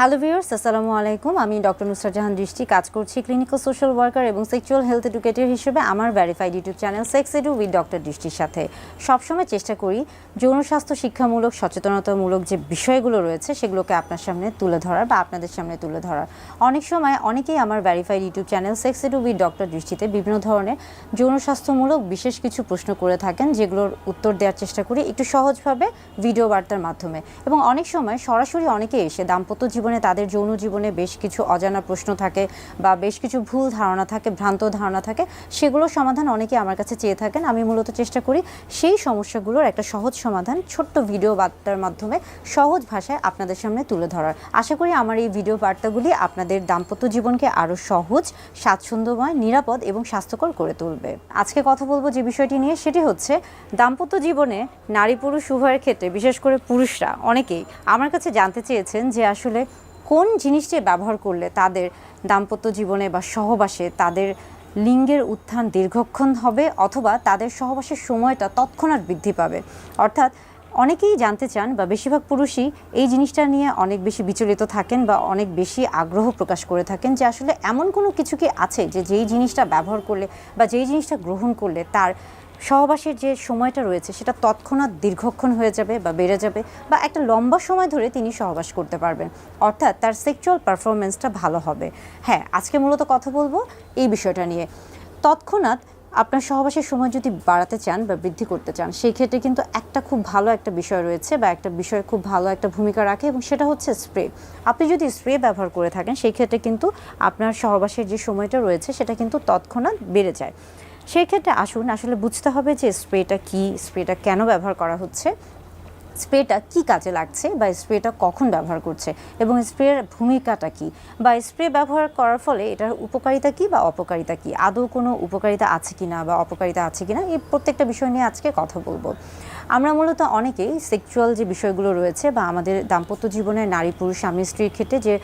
Hello viewers, আসসালামু আলাইকুম। আমি ডক্টর নুসরাত জাহান দৃষ্টি কাজ করছি ক্লিনিক্যাল সোশ্যাল ওয়ার্কার এবং সেক্সুয়াল হেলথ এডুকেটর হিসেবে আমার verified YouTube channel sex edu with doctor দৃষ্টির সাথে সবসময় চেষ্টা করি যৌন স্বাস্থ্য শিক্ষামূলক সচেতনতামূলক যে বিষয়গুলো রয়েছে সেগুলোকে আপনার সামনে তুলে ধরার বা আপনাদের সামনে তুলে ধরার। অনেক সময় অনেকেই আমার verified YouTube channel sex edu with doctor দৃষ্টিতে বিভিন্ন ধরনের যৌন স্বাস্থ্যমূলক বিশেষ কিছু প্রশ্ন করে থাকেন, যেগুলোর উত্তর দেওয়ার চেষ্টা করি একটু সহজভাবে ভিডিও বার্তার মাধ্যমে। এবং অনেক সময় সরাসরি অনেকে এসে দাম্পত্য জীবনে তাদের যৌন জীবনে বেশ কিছু অজানা প্রশ্ন থাকে বা বেশ কিছু ভুল ধারণা থাকে, ভ্রান্ত ধারণা থাকে, সেগুলোর সমাধান অনেকে আমার কাছে চেয়ে থাকেন। আমি মূলত চেষ্টা করি সেই সমস্যাগুলোর একটা সহজ সমাধান ছোট্ট ভিডিও বার্তার মাধ্যমে সহজ ভাষায় আপনাদের সামনে তুলে ধরার। আশা করি আমার এই ভিডিও বার্তাগুলি আপনাদের দাম্পত্য জীবনকে আরও সহজ, স্বাচ্ছন্দ্যময়, নিরাপদ এবং স্বাস্থ্যকর করে তুলবে। আজকে কথা বলবো যে বিষয়টি নিয়ে, সেটি হচ্ছে দাম্পত্য জীবনে নারী পুরুষ উভয়ের ক্ষেত্রে, বিশেষ করে পুরুষরা অনেকেই আমার কাছে জানতে চেয়েছেন যে আসলে কোন জিনিসটি ব্যবহার করলে তাদের দাম্পত্য জীবনে বা সহবাসে তাদের লিঙ্গের উত্থান দীর্ঘক্ষণ হবে অথবা তাদের সহবাসের সময়টা তৎক্ষণাৎ বৃদ্ধি পাবে। অর্থাৎ অনেকেই জানতে চান বা বেশিরভাগ পুরুষই এই জিনিসটা নিয়ে অনেক বেশি বিচলিত থাকেন বা অনেক বেশি আগ্রহ প্রকাশ করে থাকেন যে আসলে এমন কোনো কিছু কি আছে যে যেই জিনিসটা ব্যবহার করলে বা যেই জিনিসটা গ্রহণ করলে তার সহবাসের যে সময়টা রয়েছে সেটা তৎক্ষণাৎ দীর্ঘক্ষণ হয়ে যাবে বা বেড়ে যাবে বা একটা লম্বা সময় ধরে তিনি সহবাস করতে পারবেন, অর্থাৎ তার সেক্সুয়াল পারফরমেন্সটা ভালো হবে। হ্যাঁ, আজকে মূলত কথা বলবো এই বিষয়টা নিয়ে। তৎক্ষণাৎ আপনার সহবাসের সময় যদি বাড়াতে চান বা বৃদ্ধি করতে চান, সেই ক্ষেত্রে কিন্তু একটা খুব ভালো একটা বিষয় রয়েছে বা একটা বিষয় খুব ভালো একটা ভূমিকা রাখে, এবং সেটা হচ্ছে স্প্রে। আপনি যদি স্প্রে ব্যবহার করে থাকেন সেই ক্ষেত্রে কিন্তু আপনার সহবাসের যে সময়টা রয়েছে সেটা কিন্তু তৎক্ষণাৎ বেড়ে যায়। সেই ক্ষেত্রে আসুন আসলে বুঝতে হবে যে স্প্রেটা কী, স্প্রেটা কেন ব্যবহার করা হচ্ছে, স্প্রেটা কী কাজে লাগছে বা স্প্রেটা কখন ব্যবহার করছে এবং স্প্রের ভূমিকাটা কী, বা স্প্রে ব্যবহার করার ফলে এটার উপকারিতা কী বা অপকারিতা কী, আদৌ কোনো উপকারিতা আছে কি না বা অপকারিতা আছে কি না, এই প্রত্যেকটা বিষয় নিয়ে আজকে কথা বলবো। আমরা মূলত অনেকেই সেক্সুয়াল যে বিষয়গুলো রয়েছে বা আমাদের দাম্পত্য জীবনে নারী পুরুষ স্বামী স্ত্রীর ক্ষেত্রে যে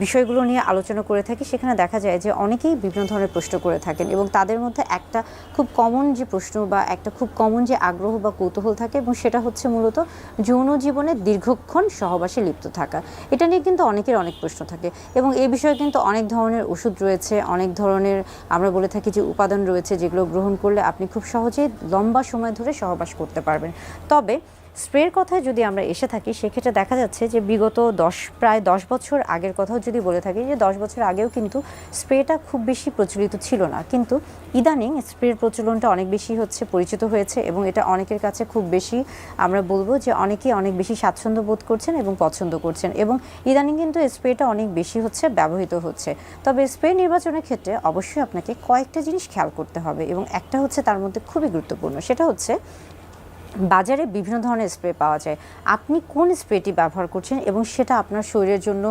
বিষয়গুলো নিয়ে আলোচনা করে থাকি, সেখানে দেখা যায় যে অনেকেই বিভিন্ন ধরনের প্রশ্ন করে থাকেন এবং তাদের মধ্যে একটা খুব কমন যে প্রশ্ন বা একটা খুব কমন যে আগ্রহ বা কৌতূহল থাকে, এবং সেটা হচ্ছে মূলত যৌন জীবনে দীর্ঘক্ষণ সহবাসে লিপ্ত থাকা। এটা নিয়ে কিন্তু অনেকের অনেক প্রশ্ন থাকে এবং এই বিষয়ে কিন্তু অনেক ধরনের ওষুধ রয়েছে, অনেক ধরনের আমরা বলে থাকি যে উপাদান রয়েছে, যেগুলো গ্রহণ করলে আপনি খুব সহজেই লম্বা সময় ধরে সহবাস করতে পারবেন। তবে স্প্রের কথায় যদি আমরা এসে থাকি, সেক্ষেত্রে দেখা যাচ্ছে যে বিগত প্রায় 10 বছর আগের কথাও যদি বলে থাকি, যে 10 বছর আগেও কিন্তু স্প্রেটা খুব বেশি প্রচলিত ছিল না, কিন্তু ইদানিং স্প্রের প্রচলনটা অনেক বেশি হচ্ছে, পরিচিত হয়েছে এবং এটা অনেকের কাছে খুব বেশি, আমরা বলবো যে অনেকেই অনেক বেশি স্বাচ্ছন্দ্য বোধ করছেন এবং পছন্দ করছেন, এবং ইদানিং কিন্তু স্প্রেটা অনেক বেশি হচ্ছে, ব্যবহৃত হচ্ছে। তবে স্প্রে নির্বাচনের ক্ষেত্রে অবশ্যই আপনাকে কয়েকটা জিনিস খেয়াল করতে হবে, এবং একটা হচ্ছে তার মধ্যে খুবই গুরুত্বপূর্ণ, সেটা হচ্ছে বাজারে বিভিন্ন ধরনের স্প্রে পাওয়া যায়। আপনি কোন স্প্রেটি ব্যবহার করছেন এবং সেটা আপনার শরীরের জন্য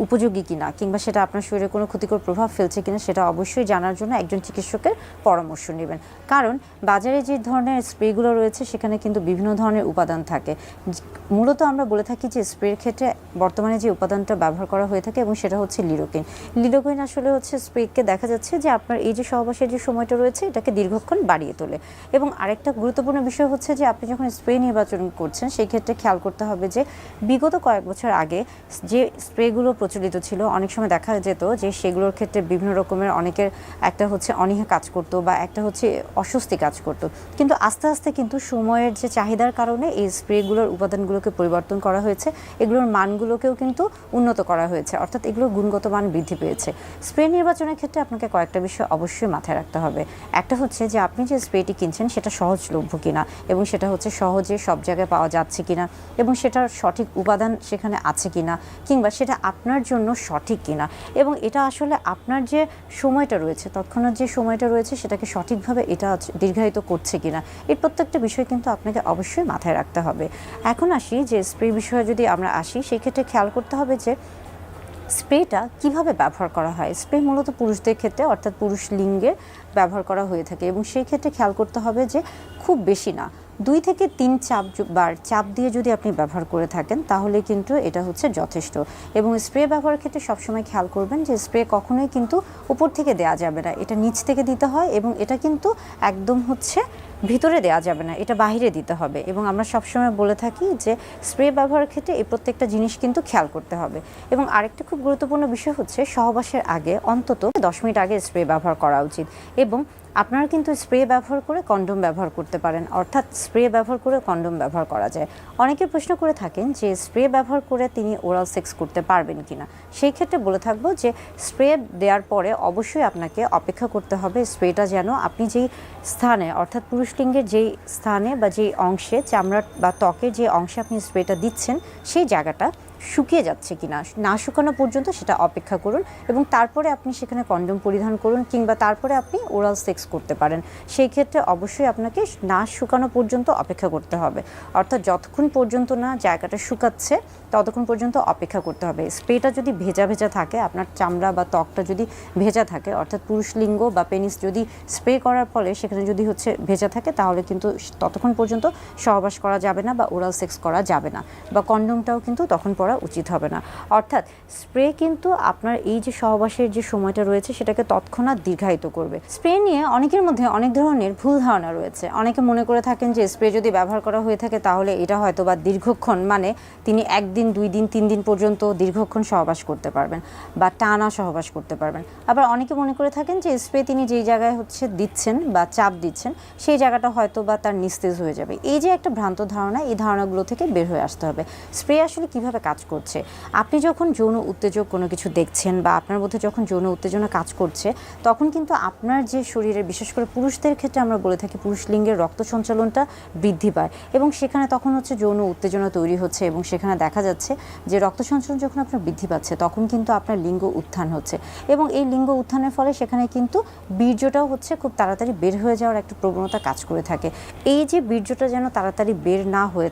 উপযোগী কিনা, কিংবা সেটা আপনার শরীরে কোনো ক্ষতিকর প্রভাব ফেলছে কিনা, সেটা অবশ্যই জানার জন্য একজন চিকিৎসকের পরামর্শ নেবেন। কারণ বাজারে যে ধরনের স্প্রেগুলো রয়েছে সেখানে কিন্তু বিভিন্ন ধরনের উপাদান থাকে। মূলত আমরা বলে থাকি যে স্প্রের ক্ষেত্রে বর্তমানে যে উপাদানটা ব্যবহার করা হয়ে থাকে এবং সেটা হচ্ছে লিডোকেইন। লিডোকেইন আসলে হচ্ছে স্প্রেকে দেখা যাচ্ছে যে আপনার এই যে সহবাসের যে সময়টা রয়েছে এটাকে দীর্ঘক্ষণ বাড়িয়ে তোলে। এবং আরেকটা গুরুত্বপূর্ণ বিষয় হচ্ছে যে আপনি যখন স্প্রে নির্বাচন করছেন সেই ক্ষেত্রে খেয়াল করতে হবে যে বিগত কয়েক বছর আগে যে স্প্রেগুলো প্রচলিত ছিল, অনেক সময় দেখা যেত যে সেগুলোর ক্ষেত্রে বিভিন্ন রকমের অনেকের একটা হচ্ছে অনীহা কাজ করতো বা একটা হচ্ছে অস্বস্তি কাজ করতো, কিন্তু আস্তে আস্তে কিন্তু সময়ের যে চাহিদার কারণে এই স্প্রেগুলোর উপাদানগুলোকে পরিবর্তন করা হয়েছে, এগুলোর মানগুলোকেও কিন্তু উন্নত করা হয়েছে, অর্থাৎ এগুলোর গুণগত মান বৃদ্ধি পেয়েছে। স্প্রে নির্বাচনের ক্ষেত্রে আপনাকে কয়েকটা বিষয় অবশ্যই মাথায় রাখতে হবে। একটা হচ্ছে যে আপনি যে স্প্রেটি কিনছেন সেটা সহজলভ্য কিনা, এবং সেটা হচ্ছে সহজে সব জায়গায় পাওয়া যাচ্ছে কিনা, এবং সেটার সঠিক উপাদান সেখানে আছে কিনা, কিংবা সেটা আপনার জন্য সঠিক কিনা, এবং এটা আসলে আপনার যে সময়টা রয়েছে, তৎক্ষণাৎ যে সময়টা রয়েছে সেটাকে সঠিকভাবে এটা দীর্ঘায়িত করছে কিনা, এই প্রত্যেকটা বিষয় কিন্তু আপনাকে অবশ্যই মাথায় রাখতে হবে। এখন আসি যে স্প্রে বিষয়ে যদি আমরা আসি, সেই ক্ষেত্রে খেয়াল করতে হবে যে স্প্রেটা কিভাবে ব্যবহার করা হয়। স্প্রে মূলত পুরুষদের ক্ষেত্রে, অর্থাৎ পুরুষ লিঙ্গে ব্যবহার করা হয়ে থাকে, এবং সেই ক্ষেত্রে খেয়াল করতে হবে যে খুব বেশি না, 2 থেকে 3 বার চাপ দিয়ে যদি আপনি ব্যবহার করে থাকেন তাহলে কিন্তু এটা হচ্ছে যথেষ্ট। এবং স্প্রে ব্যবহারের ক্ষেত্রে সবসময় খেয়াল করবেন যে স্প্রে কখনোই কিন্তু উপর থেকে দেওয়া যাবে না, এটা নিচ থেকে দিতে হয়, এবং এটা কিন্তু একদম হচ্ছে ভিতরে দেওয়া যাবে না, এটা বাহিরে দিতে হবে। এবং আমরা সবসময় বলে থাকি যে স্প্রে ব্যবহারের ক্ষেত্রে এই প্রত্যেকটা জিনিস কিন্তু খেয়াল করতে হবে। এবং আরেকটা খুব গুরুত্বপূর্ণ বিষয় হচ্ছে সহবাসের আগে অন্তত 10 মিনিট আগে স্প্রে ব্যবহার করা উচিত। এবং আপনারা কিন্তু স্প্রে ব্যবহার করে কন্ডোম ব্যবহার করতে পারেন, অর্থাৎ স্প্রে ব্যবহার করে কন্ডোম ব্যবহার করা যায়। অনেকে প্রশ্ন করে থাকেন যে স্প্রে ব্যবহার করে তিনি ওরাল সেক্স করতে পারবেন কিনা। সেই ক্ষেত্রে বলে থাকবো যে স্প্রে দেওয়ার পরে অবশ্যই আপনাকে অপেক্ষা করতে হবে স্প্রেটা যেন আপনি যেই স্থানে, অর্থাৎ পুরুষলিঙ্গের যেই স্থানে বা যেই অংশে, চামড়া বা ত্বকের যে অংশে আপনি স্প্রেটা দিচ্ছেন সেই জায়গাটা শুকিয়ে যাচ্ছে কিনা, না শুকানো পর্যন্ত সেটা অপেক্ষা করুন। এবং তারপরে আপনি সেখানে কন্ডোম পরিধান করুন, কিংবা তারপরে আপনি ওরাল সেক্স করতে পারেন। সেই ক্ষেত্রে অবশ্যই আপনাকে না শুকানো পর্যন্ত অপেক্ষা করতে হবে, অর্থাৎ যতক্ষণ পর্যন্ত না জায়গাটা শুকাচ্ছে ততক্ষণ পর্যন্ত অপেক্ষা করতে হবে। স্প্রেটা যদি ভেজা ভেজা থাকে, আপনার চামড়া বা ত্বকটা যদি ভেজা থাকে, অর্থাৎ পুরুষলিঙ্গ বা পেনিস যদি স্প্রে করার ফলে সেখানে যদি ভেজা থাকে, তাহলে কিন্তু ততক্ষণ পর্যন্ত সহবাস করা যাবে না বা ওরাল সেক্স করা যাবে না, বা কন্ডোমটাও কিন্তু তখন পরা উচিত হবে না। অর্থাৎ স্প্রে কিন্তু আপনার এই যে সহবাসের যে সময়টা রয়েছে সেটাকে তৎক্ষণাৎ দীর্ঘায়িত করবে। স্প্রে নিয়ে অনেকের মধ্যে অনেক ধরনের ভুল ধারণা রয়েছে। অনেকে মনে করে থাকেন যে স্প্রে যদি ব্যবহার করা হয়ে থাকে তাহলে এটা হয়তো বা দীর্ঘক্ষণ, মানে তিনি 1 দিন 2 দিন 3 দিন পর্যন্ত দীর্ঘক্ষণ সহবাস করতে পারবেন বা টানা সহবাস করতে পারবেন। আবার অনেকে মনে করে থাকেন যে স্প্রে তিনি যেই জায়গায় দিচ্ছেন বা চাপ দিচ্ছেন সেই জায়গাটা হয়তো বা তার নিস্তেজ হয়ে যাবে। এই যে একটা ভ্রান্ত ধারণা, এই ধারণাগুলো থেকে বের হয়ে আসতে হবে। স্প্রে আসলে কিভাবে কাজ করছে, আপনি যখন যৌন উত্তেজক কোনো কিছু দেখছেন বা আপনার মধ্যে যখন যৌন উত্তেজনা কাজ করছে, তখন কিন্তু আপনার যে শরীরে, বিশেষ করে পুরুষদের ক্ষেত্রে আমরা বলে থাকি পুরুষলিঙ্গের রক্ত সঞ্চালনটা বৃদ্ধি পায় এবং সেখানে তখন যৌন উত্তেজনা তৈরি হচ্ছে এবং সেখানে দেখা যাচ্ছে যে রক্ত সঞ্চালন যখন আপনার বৃদ্ধি পাচ্ছে তখন কিন্তু আপনার লিঙ্গ উত্থান হচ্ছে এবং এই লিঙ্গ উত্থানের ফলে সেখানে কিন্তু বীর্যটাও খুব তাড়াতাড়ি বের হয়ে যাওয়ার একটা প্রবণতা কাজ করে থাকে। এই যে বীর্যটা যেন তাড়াতাড়ি বের না হয়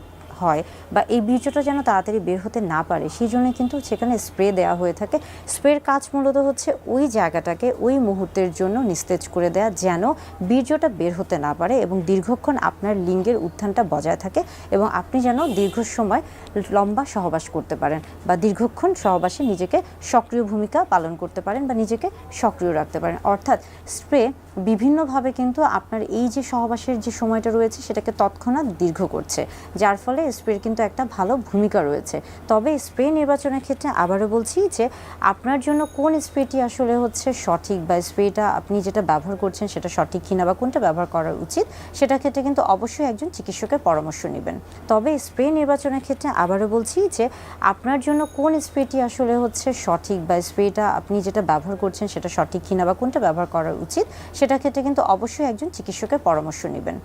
বা এই বীর্যটা যেন তাড়াতাড়ি বের হতে না পারে, সেই জন্য কিন্তু সেখানে স্প্রে দেওয়া হয়ে থাকে। স্প্রের কাজ মূলত ওই জায়গাটাকে ওই মুহূর্তের জন্য নিস্তেজ করে দেয়া, যেন বীর্যটা বের হতে না পারে এবং দীর্ঘক্ষণ আপনার লিঙ্গের উত্থানটা বজায় থাকে এবং আপনি যেন দীর্ঘ সময় লম্বা সহবাস করতে পারেন বা দীর্ঘক্ষণ সহবাসে নিজেকে সক্রিয় ভূমিকা পালন করতে পারেন বা নিজেকে সক্রিয় রাখতে পারেন। অর্থাৎ স্প্রে বিভিন্নভাবে কিন্তু আপনার এই যে সহবাসের যে সময়টা রয়েছে সেটাকে তৎক্ষণাৎ দীর্ঘ করছে, যার ফলে স্প্রের কিন্তু একটা ভালো ভূমিকা রয়েছে। তবে স্প্রে নির্বাচনের ক্ষেত্রে আবারও বলছি যে আপনার জন্য কোন স্প্রেটি আসলে সঠিক বা স্প্রেটা আপনি যেটা ব্যবহার করছেন সেটা সঠিক কিনা বা কোনটা ব্যবহার করা উচিত, সেটার ক্ষেত্রে কিন্তু অবশ্যই একজন চিকিৎসকের পরামর্শ নেবেন। তবে স্প্রে নির্বাচনের ক্ষেত্রে আবারও বলছি যে আপনার জন্য কোন স্প্রেটি আসলে সঠিক বা স্প্রেটা আপনি যেটা ব্যবহার করছেন সেটা সঠিক কিনা বা কোনটা ব্যবহার করা উচিত, সেটার ক্ষেত্রে কিন্তু অবশ্যই একজন চিকিৎসকের পরামর্শ নেবেন।